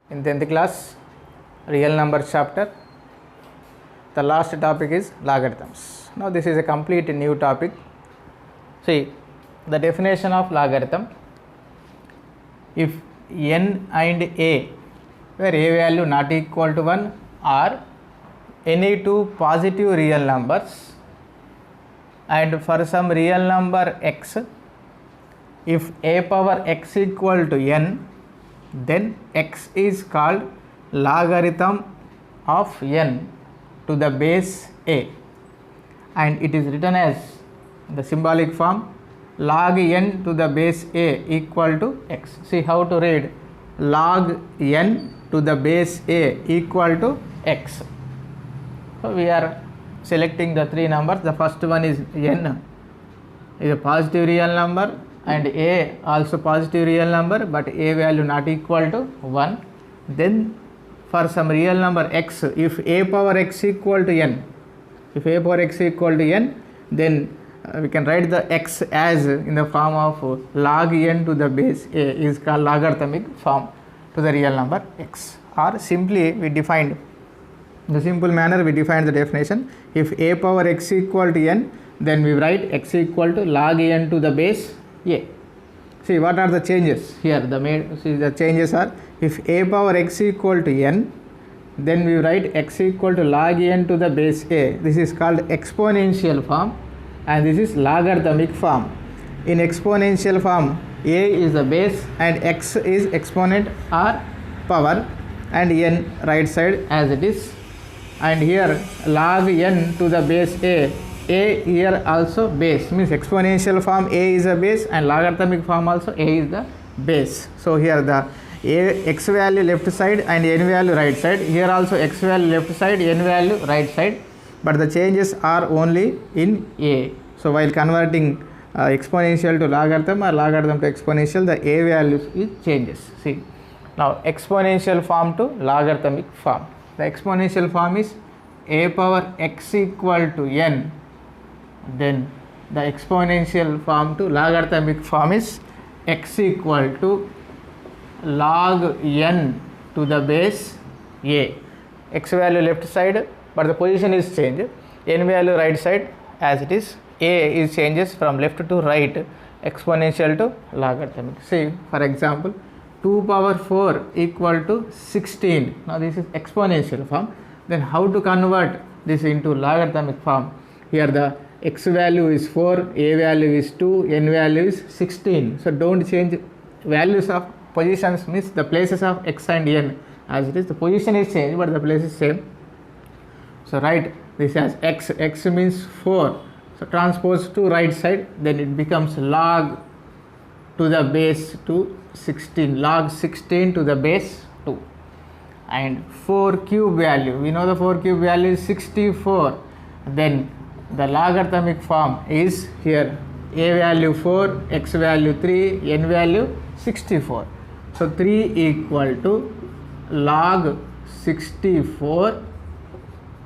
In 10th class, real numbers chapter, the last topic is logarithms. Now this is a complete new topic. See, the definition of logarithm: if n and a, where a value not equal to 1, are any two positive real numbers, and for some real number x, if a power x equal to n, then x is called logarithm of n to the base a, and it is written as the symbolic form log n to the base a equal to x. See how to read: log n to the base a equal to x. So we are selecting the three numbers. The first one is n is a positive real number, and a also positive real number, but a value not equal to 1. Then for some real number x, if a power x equal to n, then we can write the x as in the form of log n to the base a, is called logarithmic form to the real number x. Or simply we defined in the simple manner, we defined the definition: if a power x equal to n, then we write x equal to log n to the base a. See what are the changes here? The changes are: if a power x equal to n, then we write x equal to log n to the base a. This is called exponential form, and this is logarithmic form. In exponential form, a is the base and x is exponent or power, and n right side as it is. And here log n to the base a here also base, means exponential form a is a base and logarithmic form also a is the base. So here the x value left side and n value right side, here also x value left side, n value right side, but the changes are only in a. So while converting exponential to logarithm or logarithm to exponential, the a values is changes. See, now exponential form to logarithmic form. The exponential form is a power x equal to n, then the exponential form to logarithmic form is x equal to log n to the base a. X value left side, but the position is changed. N value right side as it is. A is changes from left to right, exponential to logarithmic. See, for example, 2 power 4 equal to 16. Now this is exponential form. Then how to convert this into logarithmic form? Here the x value is 4, a value is 2, n value is 16. So don't change values of positions, means the places of x and n as it is. The position is changed, but the place is same. So write this as x. X means 4. So transpose to right side, then it becomes log to the base 2 16, log 16 to the base 2. And 4 cube value, we know the 4 cube value is 64. Then the logarithmic form is here a value 4, x value 3, n value 64. So 3 equal to log 64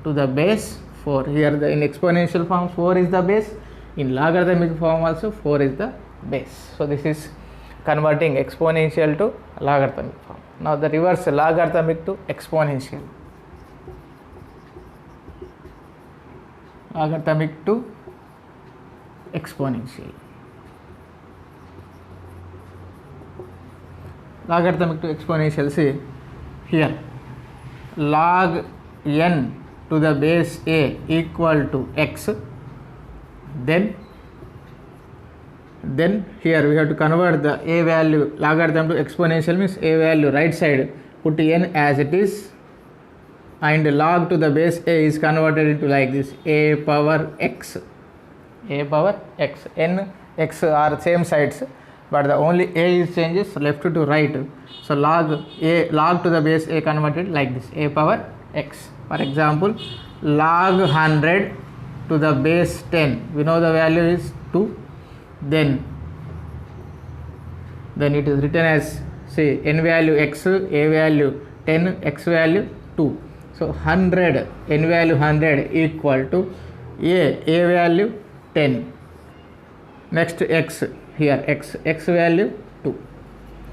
to the base 4. Here the in exponential form 4 is the base, in logarithmic form also 4 is the base. So this is converting exponential to logarithmic form. Now the reverse, logarithmic to exponential. Logarithmic to exponential. Logarithmic to exponential. See here, log n to the base a equal to x. Then here we have to convert the a value logarithm to exponential, means a value right side put n as it is, and log to the base a is converted into like this: a power x. N, x are same sides, but the only a is changes left to right. So log to the base a converted like this: a power x. For example, log 100 to the base 10, we know the value is 2. Then it is written as, say, n value x, a value 10, x value 2. So 100, n value 100 equal to a value 10. Next x, here x value 2.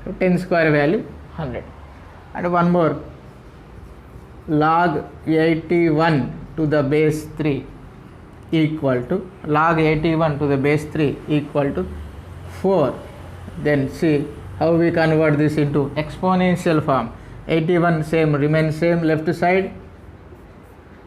So 10 square value 100. and one more, log 81 to the base 3 equal to log 81 to the base 3 equal to 4. Then see how we convert this into exponential form. 81 same remains same left side,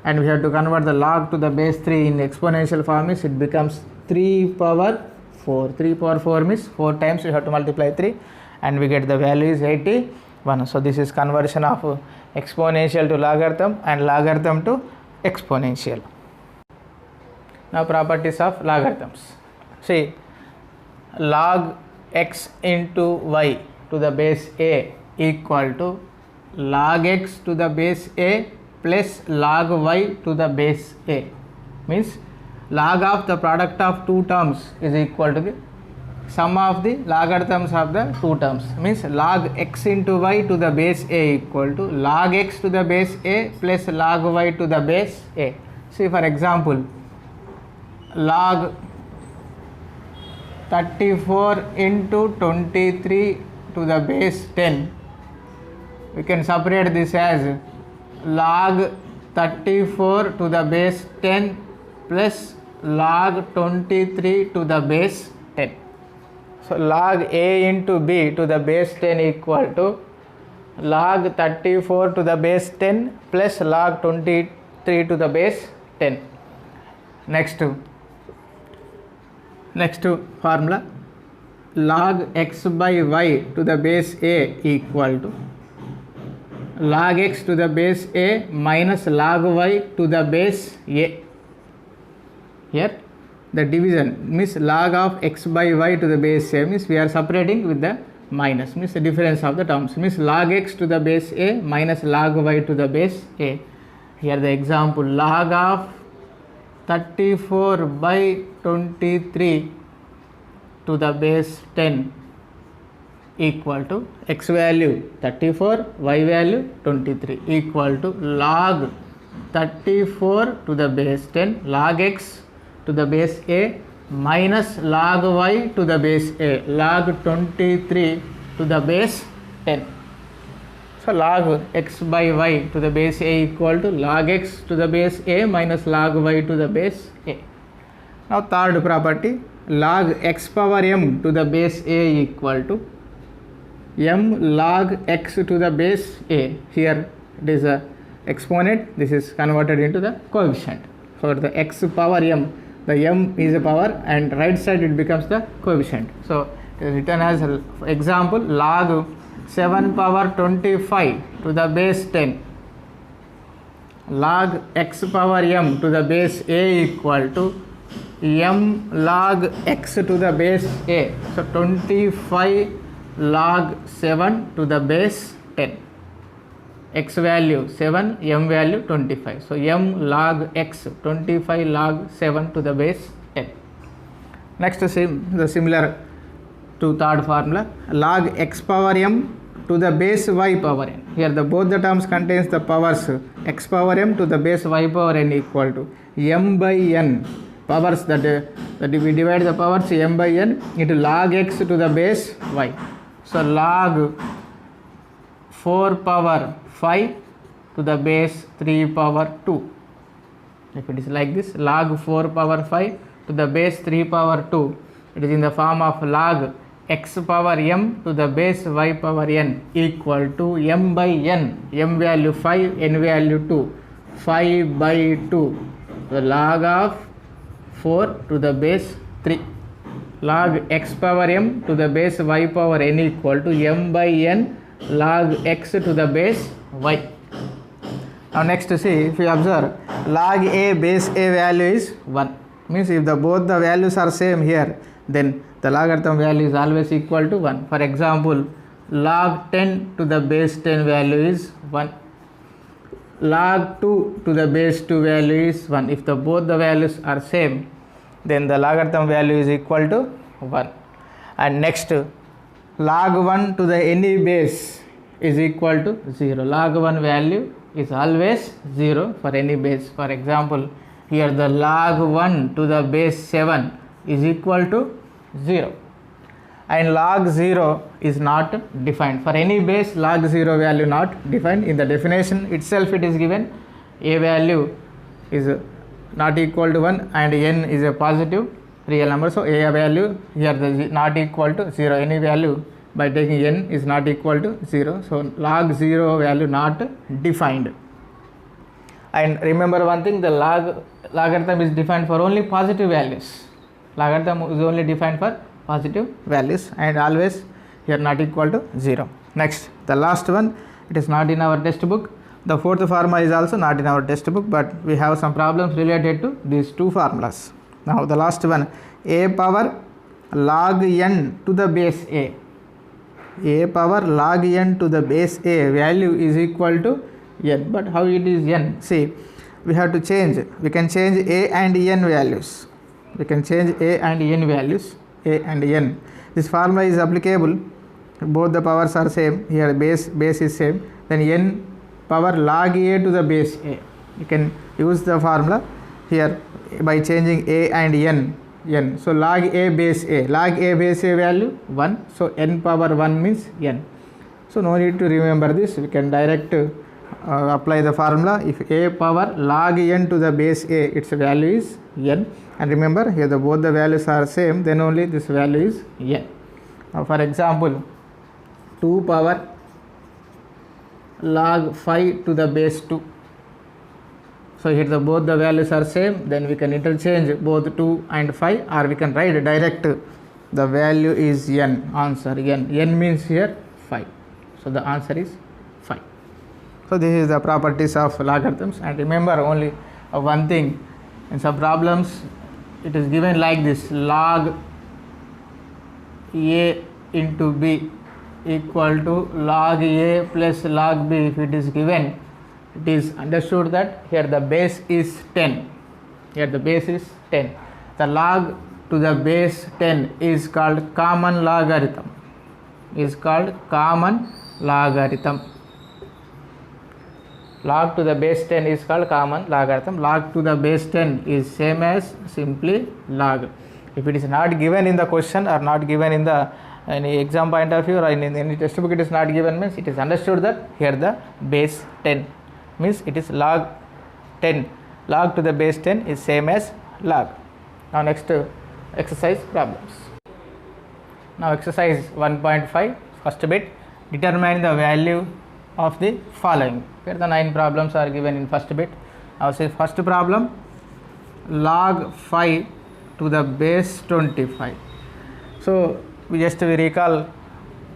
and we have to convert the log to the base 3 in exponential form is it becomes 3 power 4. 3 power 4 means 4 times you have to multiply 3 and we get the value is 81. So this is conversion of exponential to logarithm and logarithm to exponential. Now properties of logarithms. See, log x into y to the base a equal to log x to the base a plus log y to the base a, means log of the product of two terms is equal to the sum of the logarithms of the two terms, means log x into y to the base a equal to log x to the base a plus log y to the base a. See, for example, log 34 into 23 to the base 10, we can separate this as log 34 to the base 10 plus log 23 to the base 10. So log a into b to the base 10 equal to log 34 to the base 10 plus log 23 to the base 10. Next formula, log x by y to the base a equal to log x to the base a minus log y to the base a. Here the division means log of x by y to the base a means we are separating with the minus, means the difference of the terms, means log x to the base a minus log y to the base a. Here the example, log of 34 by 23 to the base 10 equal to x value 34, y value 23 equal to log 34 to the base 10 log x to the base a minus log y to the base a log 23 to the base 10. So log x by y to the base a equal to log x to the base a minus log y to the base a. Now third property, log x power m to the base a equal to m log x to the base a. Here it is a exponent, this is converted into the coefficient. For the x power m, the m is a power and right side it becomes the coefficient. So it is written as example, log 7 power 25 to the base 10 log x power m to the base a equal to m log x to the base a. So 25 log 7 to the base 10, x value 7, m value 25. So m log x 25 log 7 to the base 10. Next the similar to third formula, log x power m to the base y power n. Here the both the terms contains the powers x power m to the base y power n equal to m by n powers that we divide the powers m by n into log x to the base y. So log 4 power 5 to the base 3 power 2. If it is like this, log 4 power 5 to the base 3 power 2, it is in the form of log x power m to the base y power n equal to m by n, m value 5, n value 2, 5 by 2, the log of 4 to the base 3. Log x power m to the base y power n equal to m by n log x to the base y. Now next see, if you observe, log a base a value is 1, means if both the values are same here, then the logarithm value is always equal to 1. For example, log 10 to the base 10 value is 1, log 2 to the base 2 value is 1. If both the values are same, then the logarithm value is equal to 1. And next, log 1 to the any base is equal to 0. Log 1 value is always 0 for any base. For example, here the log 1 to the base 7 is equal to 0. and log 0 is not defined. For any base, log 0 value not defined. In the definition itself it is given a value is not equal to 1 and n is a positive real number. So a value here the not equal to 0, any value by taking n is not equal to 0. So log 0 value not defined. And remember one thing, the logarithm is defined for only positive values. Logarithm is only defined for positive values and always here not equal to 0. Next, the last one, it is not in our textbook. The fourth formula is also not in our textbook, but we have some problems related to these two formulas. Now the last one, a power log n to the base a. A power log n to the base a value is equal to n. But how it is n? See, we have to change. We can change a and n values. We can change a and n values. A and n. This formula is applicable. Both the powers are same. Here base is same. Then n power log a to the base a. You can use the formula here by changing a and n. So log a base a. Log a base a value 1. So n power 1 means n. So no need to remember this. We can direct apply the formula. If a power log n to the base a, its value is n. And remember here both the values are same, then only this value is n. Now for example, 2 power log 5 to the base 2. So here both the values are same, then we can interchange both 2 and 5, or we can write direct the value is n, answer n. N means here 5. So the answer is 5. So this is the properties of logarithms. And remember only one thing, in some problems it is given like this, log a into b equal to log a plus log b. If it is given, it is understood that here the base is 10. Here the base is 10. The log to the base 10 is called common logarithm. Is called common logarithm. Log to the base 10 is called common logarithm. Log to the base 10 is same as simply log. If it is not given in the question or not given in the any exam point of view or in any textbook, it is not given, means it is understood that here the base 10 means it is log 10. Log to the base 10 is same as log. Now next exercise problems. Now exercise 1.5, first bit, determine the value of the following. Here the 9 problems are given in first bit. Now say first problem, log 5 to the base 25. So we recall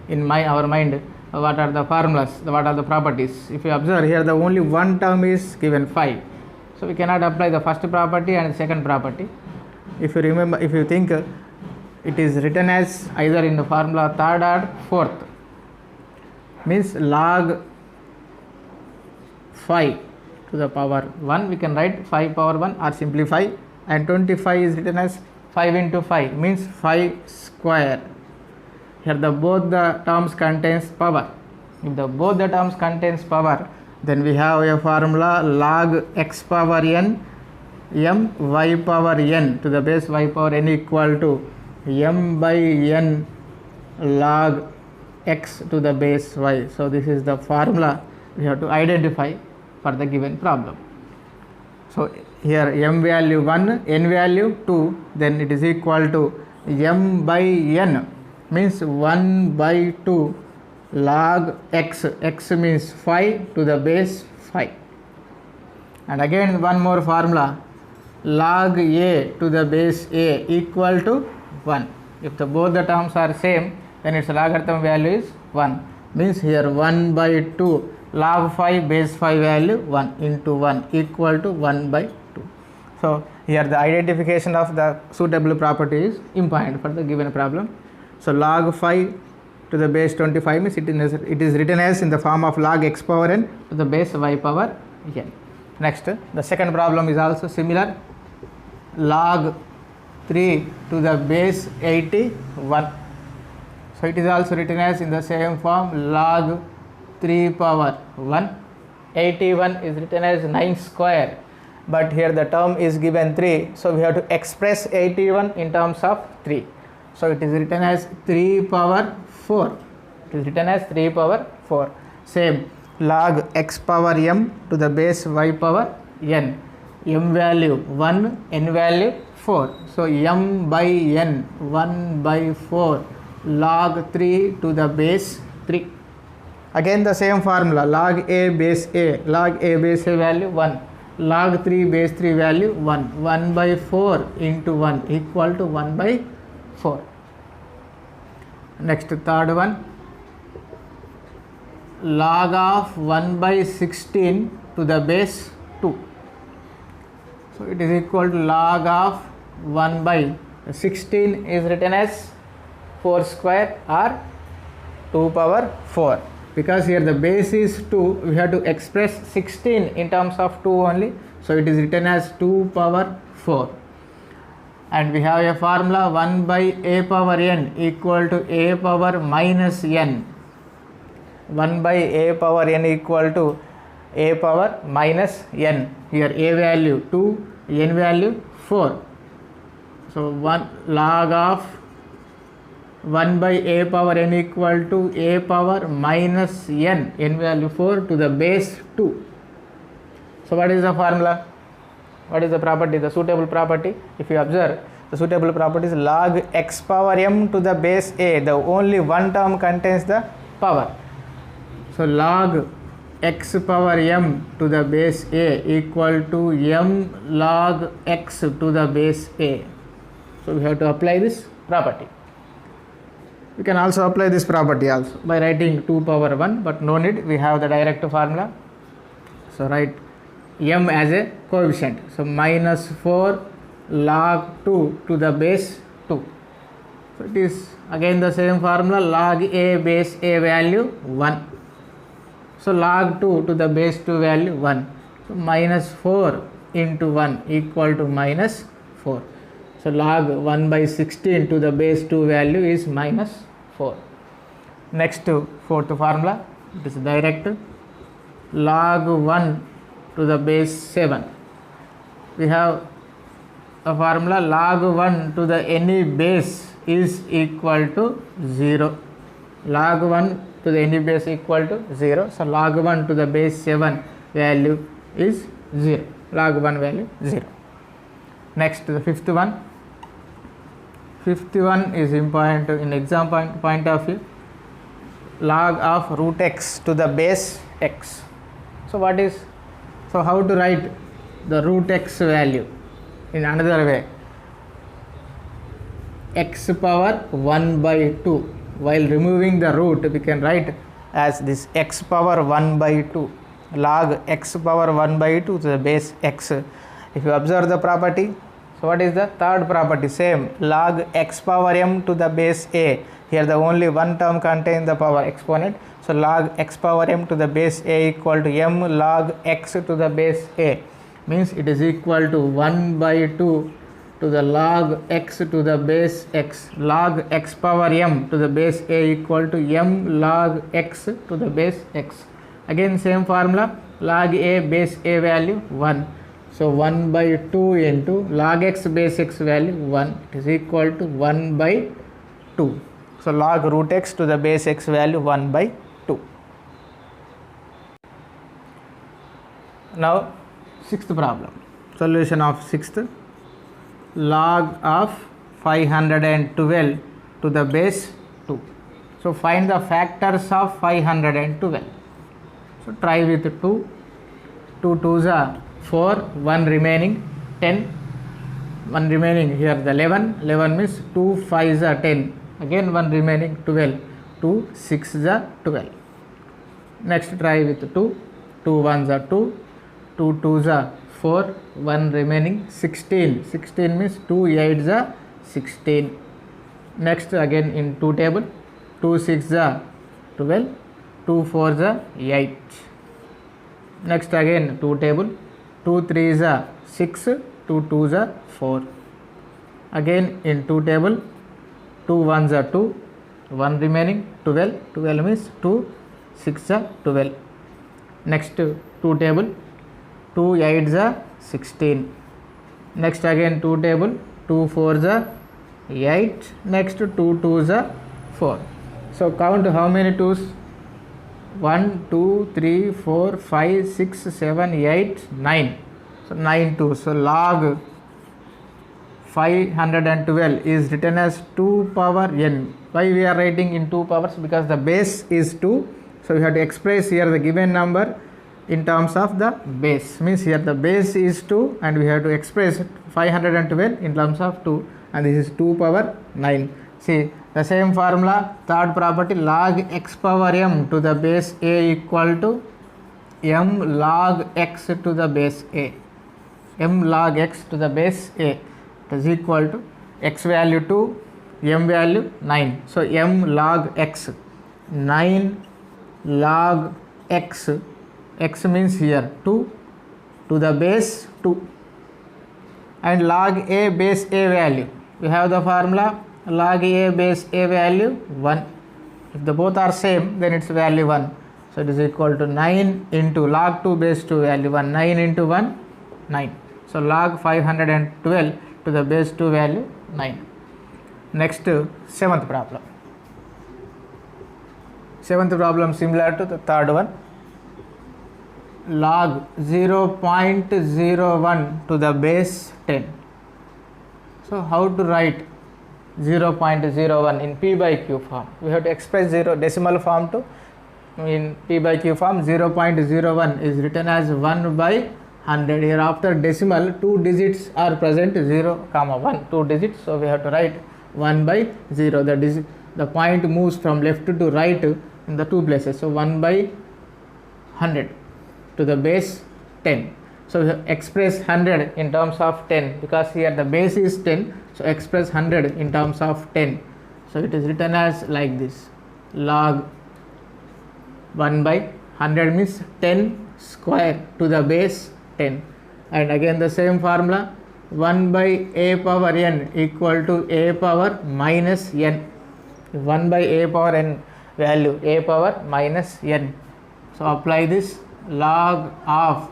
in our mind what are the formulas, what are the properties. If you observe here, the only one term is given 5. So we cannot apply the first property and the second property. If you remember, if you think it is written as either in the formula third or fourth, means log 5 to the power 1, we can write 5 power 1 or simply 5, and 25 is written as 5 into 5 means 5 square. Here both the terms contains power. If both the terms contains power, then we have a formula log x power n m y power n to the base y power n equal to m by n log x to the base y. So this is the formula we have to identify for the given problem. So here m value 1, n value 2, then it is equal to m by n means 1 by 2 log x. X means 5 to the base 5. And again one more formula, log a to the base a equal to 1. If both the terms are same, then its logarithm value is 1. Means here 1 by 2 log 5 base 5 value 1 into 1 equal to 1 by 2. So here the identification of the suitable property is important for the given problem. So log 5 to the base 25 means it is written as in the form of log x power n to the base y power n. Next, the second problem is also similar, log 3 to the base 81. So it is also written as in the same form log 3 power 1. 81 is written as 9 square, but here the term is given 3, so we have to express 81 in terms of 3. So it is written as 3 power 4. It is written as 3 power 4. Same, log x power m to the base y power n. M value 1, n value 4. So m by n 1 by 4 log 3 to the base 3. Again the same formula, log a base a value 1, log 3 base 3 value 1, 1 by 4 into 1 equal to 1 by 4. Next, third one, log of 1 by 16 to the base 2. So it is equal to log of 1 by 16 is written as 4 square or 2 power 4. Because here the base is 2, we have to express 16 in terms of 2 only. So it is written as 2 power 4. And we have a formula 1 by a power n equal to a power minus n. 1 by a power n equal to a power minus n. Here a value 2, n value 4. So 1 log of 1 by a power n equal to a power minus n, n value 4 to the base 2. So what is the formula? What is the property? The suitable property, if you observe, the suitable property is log x power m to the base a. The only one term contains the power. So log x power m to the base a equal to m log x to the base a. So we have to apply this property. We can also apply this property also by writing 2 power 1, but no need, we have the direct formula. So write m as a coefficient. So minus 4 log 2 to the base 2. So it is again the same formula, log a base a value 1. So log 2 to the base 2 value 1. So minus 4 into 1 equal to minus 4. So log 1 by 16 to the base 2 value is minus 4. Next, fourth formula, it is direct, log 1 to the base 7. We have a formula, log 1 to the any base is equal to 0. Log 1 to the any base equal to 0. So log 1 to the base 7 value is 0. Log 1 value 0. Next, the fifth one. Fifth one is important in exam point of view. Log of root x to the base x. So what is, so how to write the root x value in another way? X power 1 by 2. While removing the root, we can write as this x power 1 by 2. Log x power 1 by 2 to the base x. If you observe the property, so what is the third property? Same, log x power m to the base a. Here the only one term contains the power exponent. So log x power m to the base a equal to m log x to the base a. Means it is equal to 1 by 2 to the log x to the base x. Log x power m to the base a equal to m log x to the base x. Again same formula, log a base a value 1. So 1 by 2 into log x base x value 1, it is equal to 1 by 2. So log root x to the base x value 1 by 2. Now sixth problem. Solution of sixth. Log of 512 to the base 2. So find the factors of 512. So try with 2. 2 2s are 4, 1 remaining 10, 1 remaining here the 11, 11 means 2 5s are 10, again 1 remaining 12, 2 6s are 12. Next try with 2, 2 1s are 2, 2 2s are 4, 1 remaining 16, 16 means 2 8s are 16. Next again in 2 table, 2 6s are 12, 2 4s are 8. Next again 2 table, 2 3s are 6, 2 2s are 4. Again in 2 table, 2 1s are 2, 1 remaining 12, 12 means 2 6 are 12. Next 2 table, 2 8s are 16. Next again 2 table, 2 4s are 8. Next 2 2s are 4. So count how many 2s? 1 2 3 4 5 6 7 8 9. So 9 2s. So log 512 is written as 2 power n. Why we are writing in 2 powers? Because the base is 2. So we have to express here the given number in terms of the base. Means here the base is 2 and we have to express 512 in terms of 2, and this is 2 power 9. See the same formula, third property, log x power m to the base a equal to m log x to the base a. M log x to the base a is equal to x value 2, m value 9. So m log x, 9 log x, x means here 2 to the base 2, and log a base a value, we have the formula log a base a value 1. If the both are same, then its value 1. So it is equal to 9 into log 2 base 2 value 1, 9 into 1 9. So log 512 to the base 2 value 9. Next, seventh problem. Seventh problem similar to the third one. Log 0.01 to the base 10. So how to write 0.01 in p by q form? We have to express 0 decimal form to in p by q form. 0.01 is written as 1 by 100. Here after decimal 2 digits are present, 0 comma 1, 2 digits. So we have to write 1 by 0. The point moves from left to right in the 2 places. So 1 by 100 to the base 10. So we have express 100 in terms of 10 because here the base is 10. So express 100 in terms of 10. So it is written as like this, log 1 by 100 means 10 square to the base 10, and again the same formula, 1 by a power n equal to a power minus n. 1 by a power n value, a power minus n. So apply this, log of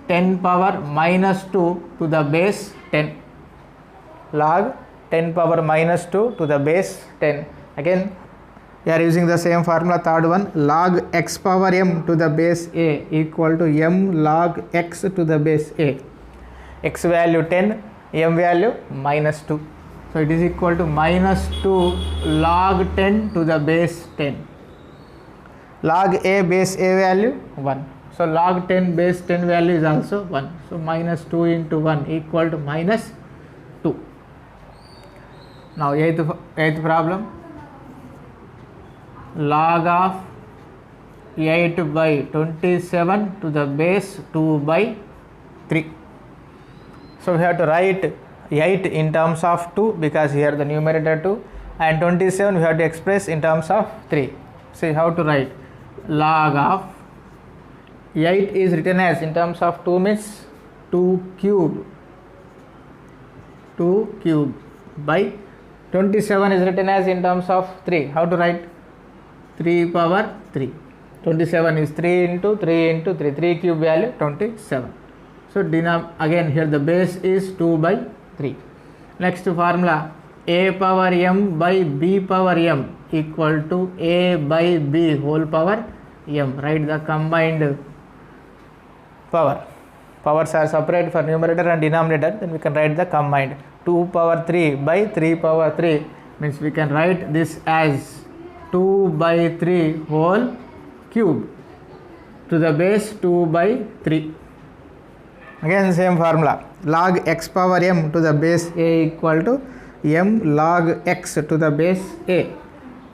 10 power minus 2 to the base 10. Log 10 power minus 2 to the base 10. Again we are using the same formula, third one, log x power m to the base a equal to m log x to the base a. X value 10, m value minus 2. So it is equal to minus 2 log 10 to the base 10. Log a base a value 1. So log 10 base 10 value is also 1. So minus 2 into 1 equal to minus 2. Now eighth problem, log of 8 by 27 to the base 2 by 3. So we have to write 8 in terms of 2 because here the numerator 2, and 27 we have to express in terms of 3. See how to write, log of 8 is written as in terms of 2 means 2 cube by 27 is written as in terms of 3. How to write? 3 power 3. 27 is 3 into 3 into 3. 3 cube value 27. So again here the base is 2 by 3. Next formula, a power m by b power m equal to a by b whole power m. Write the combined power. Powers are separate for numerator and denominator. Then we can write the combined. 2 power 3 by 3 power 3 means we can write this as 2 by 3 whole cube to the base 2 by 3. Again same formula, log x power m to the base a equal to m log x to the base a.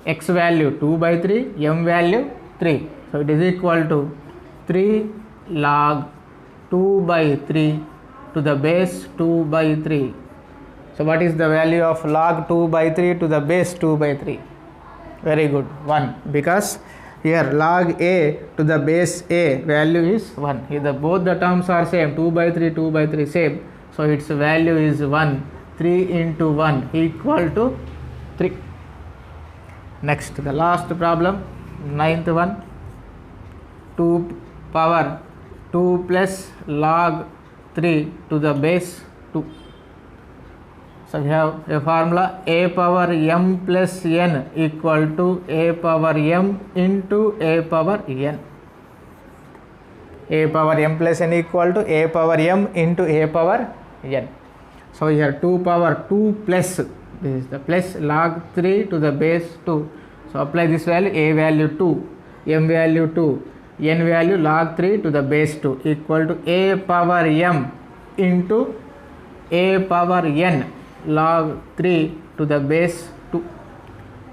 X value 2 by 3, m value 3. So it is equal to 3 log 2 by 3 to the base 2 by 3. So what is the value of log 2 by 3 to the base 2 by 3? Very good, 1, because here log a to the base a value is 1. Here both the terms are same, 2 by 3 same. So its value is 1. 3 into 1 equal to 3. Next, the last problem, ninth one, 2 power 2 plus log 3 to the base 2. So we have a formula a power m plus n equal to a power m into a power n. A power m plus n equal to a power m into a power n. So here 2 power 2 plus, this is the plus log 3 to the base 2. So apply this value, a value 2, m value 2, n value log 3 to the base 2 equal to a power m into a power n log 3 to the base 2.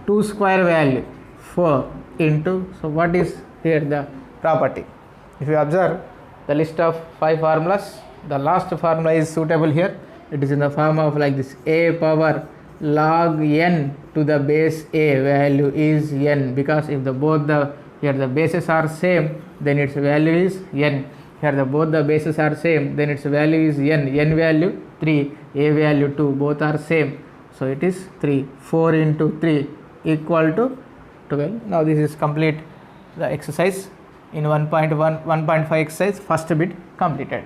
2 square value 4 into, so what is here the property? If you observe the list of 5 formulas, the last formula is suitable here. It is in the form of like this, a power log n to the base a value is n, because if the both the here the bases are same, then its value is n. Here the both the bases are same, then its value is n. N value 3, a value 2, both are same, so it is 3. 4 into 3 equal to 12. Now this is complete the exercise in 1.1 1.5 exercise, first bit completed.